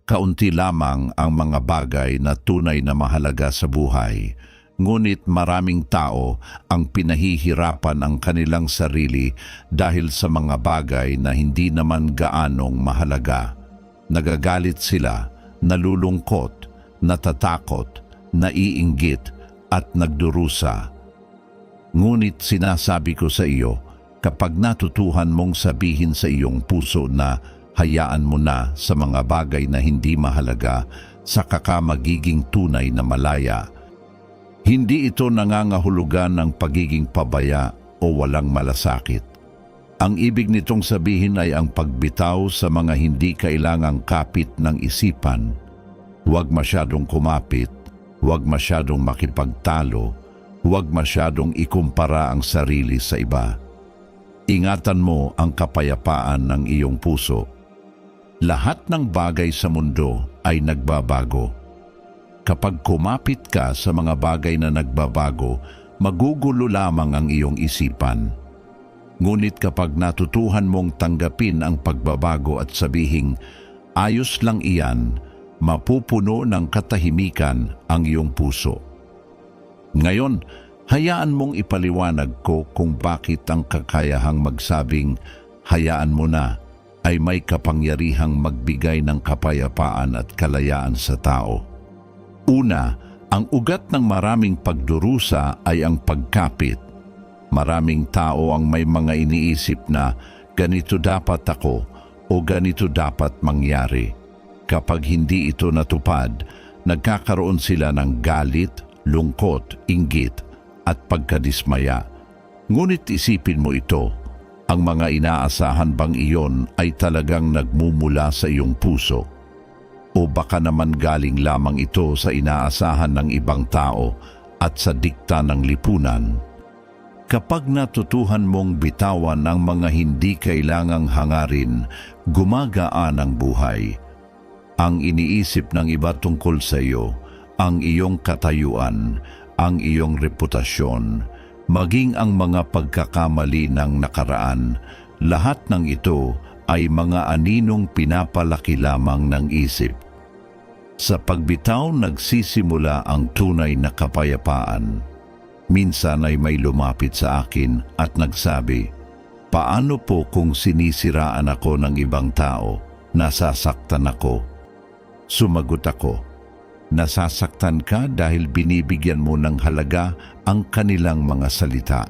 Kaunti lamang ang mga bagay na tunay na mahalaga sa buhay, ngunit maraming tao ang pinahihirapan ang kanilang sarili dahil sa mga bagay na hindi naman gaanong mahalaga. Nagagalit sila, nalulungkot, natatakot, naiinggit at nagdurusa. Ngunit sinasabi ko sa iyo, kapag natutuhan mong sabihin sa iyong puso na hayaan mo na sa mga bagay na hindi mahalaga, saka ka magiging tunay na malaya. Hindi ito nangangahulugan ng pagiging pabaya o walang malasakit. Ang ibig nitong sabihin ay ang pagbitaw sa mga hindi kailangang kapit ng isipan. Huwag masyadong kumapit, huwag masyadong makipagtalo, huwag masyadong ikumpara ang sarili sa iba. Ingatan mo ang kapayapaan ng iyong puso. Lahat ng bagay sa mundo ay nagbabago. Kapag kumapit ka sa mga bagay na nagbabago, magugulo lamang ang iyong isipan. Ngunit kapag natutuhan mong tanggapin ang pagbabago at sabihing, ayos lang iyan, mapupuno ng katahimikan ang iyong puso. Ngayon, hayaan mong ipaliwanag ko kung bakit ang kakayahang magsabing, hayaan mo na, ay may kapangyarihang magbigay ng kapayapaan at kalayaan sa tao. Una, ang ugat ng maraming pagdurusa ay ang pagkapit. Maraming tao ang may mga iniisip na ganito dapat ako o ganito dapat mangyari. Kapag hindi ito natupad, nagkakaroon sila ng galit, lungkot, inggit at pagkadismaya. Ngunit isipin mo ito, ang mga inaasahan bang iyon ay talagang nagmumula sa iyong puso? O baka naman galing lamang ito sa inaasahan ng ibang tao at sa dikta ng lipunan? Kapag natutuhan mong bitawan ang mga hindi kailangang hangarin, gumagaan ang buhay. Ang iniisip ng iba tungkol sa iyo, ang iyong katayuan, ang iyong reputasyon, maging ang mga pagkakamali ng nakaraan, lahat ng ito ay mga aninong pinapalaki lamang ng isip. Sa pagbitaw nagsisimula ang tunay na kapayapaan. Minsan ay may lumapit sa akin at nagsabi, paano po kung sinisiraan ako ng ibang tao, nasasaktan ako? Sumagot ako, nasasaktan ka dahil binibigyan mo ng halaga ang kanilang mga salita.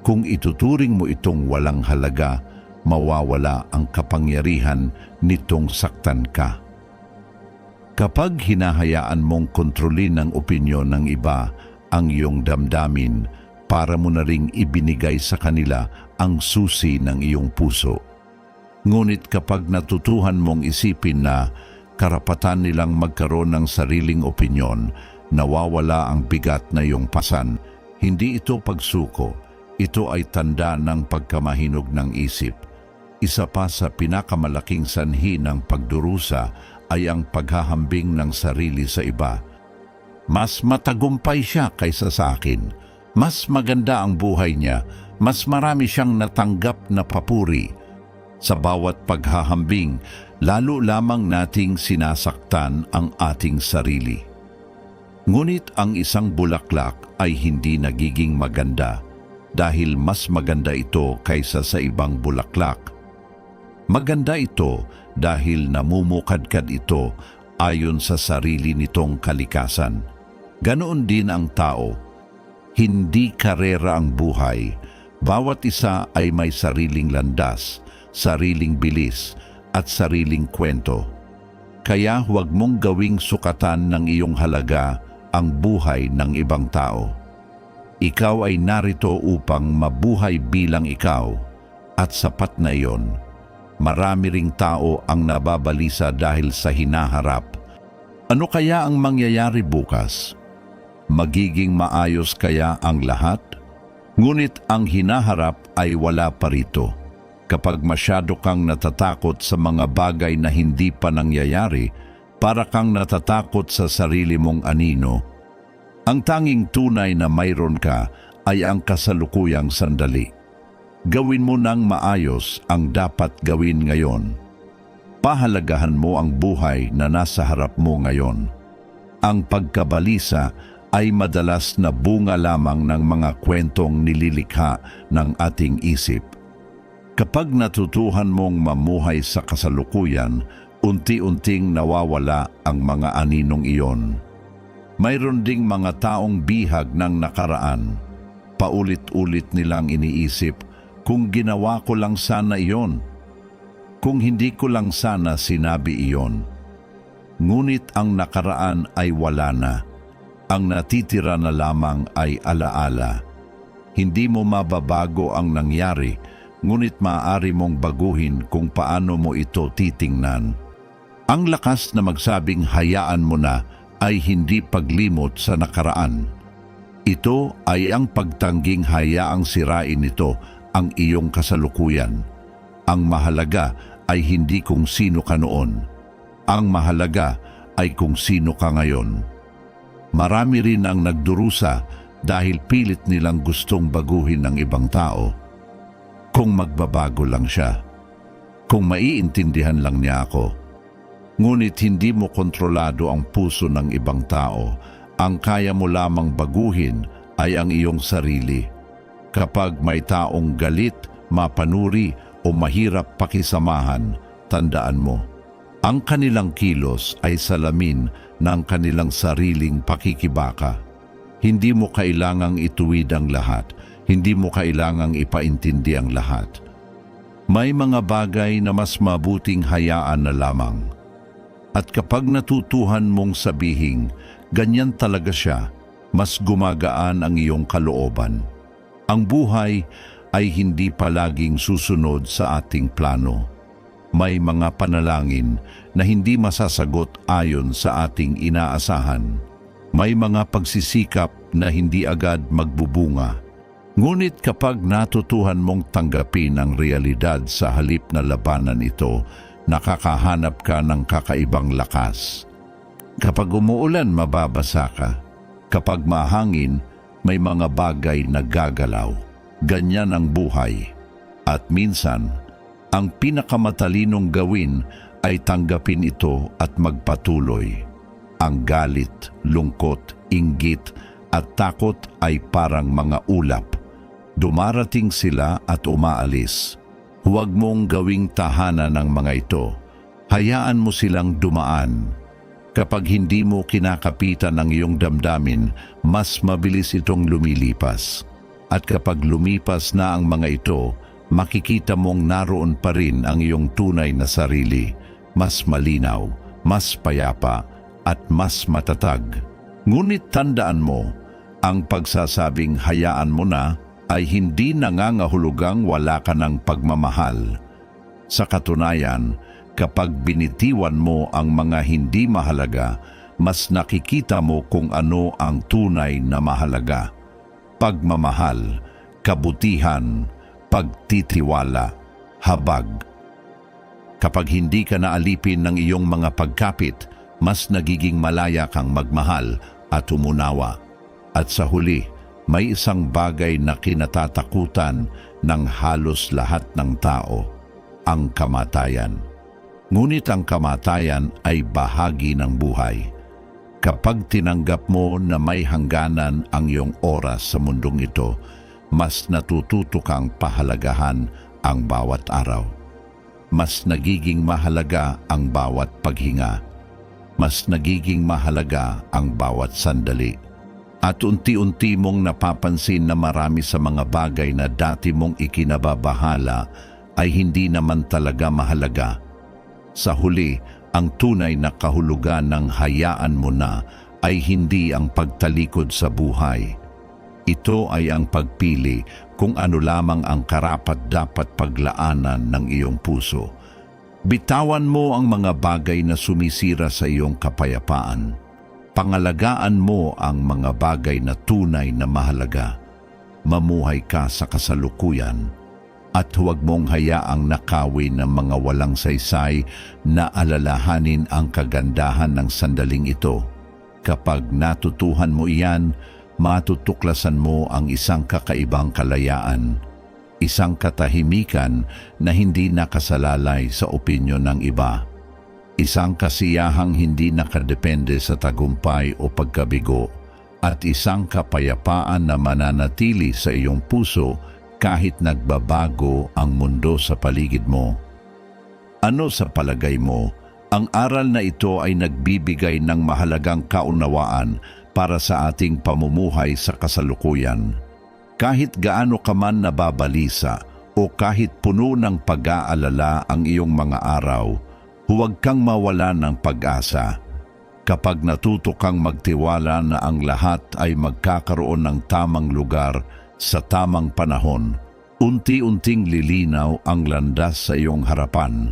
Kung ituturing mo itong walang halaga, mawawala ang kapangyarihan nitong saktan ka. Kapag hinahayaan mong kontrolin ng opinyon ng iba ang iyong damdamin, para mo na ring ibinigay sa kanila ang susi ng iyong puso. Ngunit kapag natutuhan mong isipin na karapatan nilang magkaroon ng sariling opinyon, nawawala ang bigat na iyong pasan. Hindi ito pagsuko, ito ay tanda ng pagkamahinog ng isip. Isa pa sa pinakamalaking sanhi ng pagdurusa ay ang paghahambing ng sarili sa iba. Mas matagumpay siya kaysa sa akin. Mas maganda ang buhay niya. Mas marami siyang natanggap na papuri. Sa bawat paghahambing, lalo lamang nating sinasaktan ang ating sarili. Ngunit ang isang bulaklak ay hindi nagiging maganda dahil mas maganda ito kaysa sa ibang bulaklak. Maganda ito dahil namumukadkad ito ayon sa sarili nitong kalikasan. Ganoon din ang tao. Hindi karera ang buhay. Bawat isa ay may sariling landas, sariling bilis, at sariling kwento. Kaya huwag mong gawing sukatan ng iyong halaga ang buhay ng ibang tao. Ikaw ay narito upang mabuhay bilang ikaw, at sapat na iyon. Marami ring tao ang nababalisa dahil sa hinaharap. Ano kaya ang mangyayari bukas? Magiging maayos kaya ang lahat? Ngunit ang hinaharap ay wala pa rito. Kapag masyado kang natatakot sa mga bagay na hindi pa nangyayari, para kang natatakot sa sarili mong anino. Ang tanging tunay na mayroon ka ay ang kasalukuyang sandali. Gawin mo nang maayos ang dapat gawin ngayon. Pahalagahan mo ang buhay na nasa harap mo ngayon. Ang pagkabalisa ay madalas na bunga lamang ng mga kwentong nililikha ng ating isip. Kapag natutuhan mong mamuhay sa kasalukuyan, unti-unting nawawala ang mga aninong iyon. Mayroon ding mga taong bihag ng nakaraan. Paulit-ulit nilang iniisip, kung ginawa ko lang sana iyon. Kung hindi ko lang sana sinabi iyon. Ngunit ang nakaraan ay wala na. Ang natitira na lamang ay alaala. Hindi mo mababago ang nangyari, ngunit maaari mong baguhin kung paano mo ito titingnan. Ang lakas na magsabing hayaan mo na ay hindi paglimot sa nakaraan. Ito ay ang pagtangging hayaang sirain nito ang iyong kasalukuyan. Ang mahalaga ay hindi kung sino ka noon. Ang mahalaga ay kung sino ka ngayon. Marami rin ang nagdurusa dahil pilit nilang gustong baguhin ng ibang tao. Kung magbabago lang siya, kung maiintindihan lang niya ako. Ngunit hindi mo kontrolado ang puso ng ibang tao. Ang kaya mo lamang baguhin ay ang iyong sarili. Kapag may taong galit, mapanuri o mahirap pakisamahan, tandaan mo, ang kanilang kilos ay salamin ng kanilang sariling pakikibaka. Hindi mo kailangang ituwid ang lahat, hindi mo kailangang ipaintindi ang lahat. May mga bagay na mas mabuting hayaan na lamang. At kapag natutuhan mong sabihin, ganyan talaga siya, mas gumagaan ang iyong kalooban. Ang buhay ay hindi palaging susunod sa ating plano. May mga panalangin na hindi masasagot ayon sa ating inaasahan. May mga pagsisikap na hindi agad magbubunga. Ngunit kapag natutuhan mong tanggapin ang realidad sa halip na labanan ito, nakakahanap ka ng kakaibang lakas. Kapag umuulan, mababasa ka. Kapag mahangin, may mga bagay na gagalaw. Ganyan ang buhay. At minsan, ang pinakamatalinong gawin ay tanggapin ito at magpatuloy. Ang galit, lungkot, inggit at takot ay parang mga ulap. Dumarating sila at umaalis. Huwag mong gawing tahanan ng mga ito. Hayaan mo silang dumaan. Kapag hindi mo kinakapitan ang iyong damdamin, mas mabilis itong lumilipas. At kapag lumipas na ang mga ito, makikita mong naroon pa rin ang iyong tunay na sarili, mas malinaw, mas payapa, at mas matatag. Ngunit tandaan mo, ang pagsasabing hayaan mo na ay hindi nangangahulugang wala ka ng pagmamahal. Sa katunayan, kapag binitiwan mo ang mga hindi mahalaga, mas nakikita mo kung ano ang tunay na mahalaga. Pagmamahal, kabutihan, pagtitiwala, habag. Kapag hindi ka naalipin ng iyong mga pagkapit, mas nagiging malaya kang magmahal at umunawa. At sa huli, may isang bagay na kinatatakutan ng halos lahat ng tao, ang kamatayan. Ngunit ang kamatayan ay bahagi ng buhay. Kapag tinanggap mo na may hangganan ang iyong oras sa mundong ito, mas natututo kang pahalagahan ang bawat araw. Mas nagiging mahalaga ang bawat paghinga. Mas nagiging mahalaga ang bawat sandali. At unti-unti mong napapansin na marami sa mga bagay na dati mong ikinababahala ay hindi naman talaga mahalaga. Sa huli, ang tunay na kahulugan ng hayaan mo na ay hindi ang pagtalikod sa buhay. Ito ay ang pagpili kung ano lamang ang karapat-dapat paglaanan ng iyong puso. Bitawan mo ang mga bagay na sumisira sa iyong kapayapaan. Pangalagaan mo ang mga bagay na tunay na mahalaga. Mamuhay ka sa kasalukuyan at huwag mong hayaang nakawin ng mga walang saysay na alalahanin ang kagandahan ng sandaling ito. Kapag natutuhan mo iyan, matutuklasan mo ang isang kakaibang kalayaan, isang katahimikan na hindi nakasalalay sa opinyon ng iba. Isang kasiyahang hindi nakadepende sa tagumpay o pagkabigo, at isang kapayapaan na mananatili sa iyong puso kahit nagbabago ang mundo sa paligid mo. Ano sa palagay mo, ang aral na ito ay nagbibigay ng mahalagang kaunawaan para sa ating pamumuhay sa kasalukuyan? Kahit gaano ka man nababalisa o kahit puno ng pag-aalala ang iyong mga araw, huwag kang mawala ng pag-asa. Kapag natuto kang magtiwala na ang lahat ay magkakaroon ng tamang lugar sa tamang panahon, unti-unting lilinaw ang landas sa iyong harapan.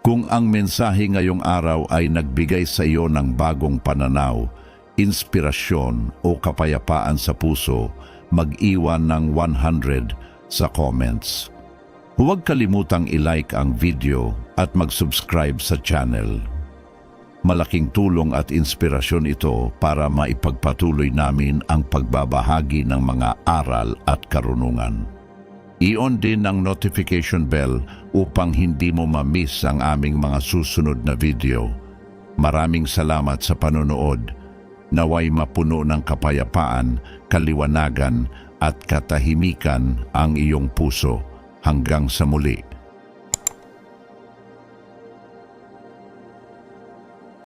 Kung ang mensahe ngayong araw ay nagbigay sa iyo ng bagong pananaw, inspirasyon o kapayapaan sa puso, mag-iwan ng 100 sa comments. Huwag kalimutang i-like ang video at mag-subscribe sa channel. Malaking tulong at inspirasyon ito para maipagpatuloy namin ang pagbabahagi ng mga aral at karunungan. I-on din ang notification bell upang hindi mo ma-miss ang aming mga susunod na video. Maraming salamat sa panonood. Naway mapuno ng kapayapaan, kaliwanagan at katahimikan ang iyong puso. Hanggang sa muli.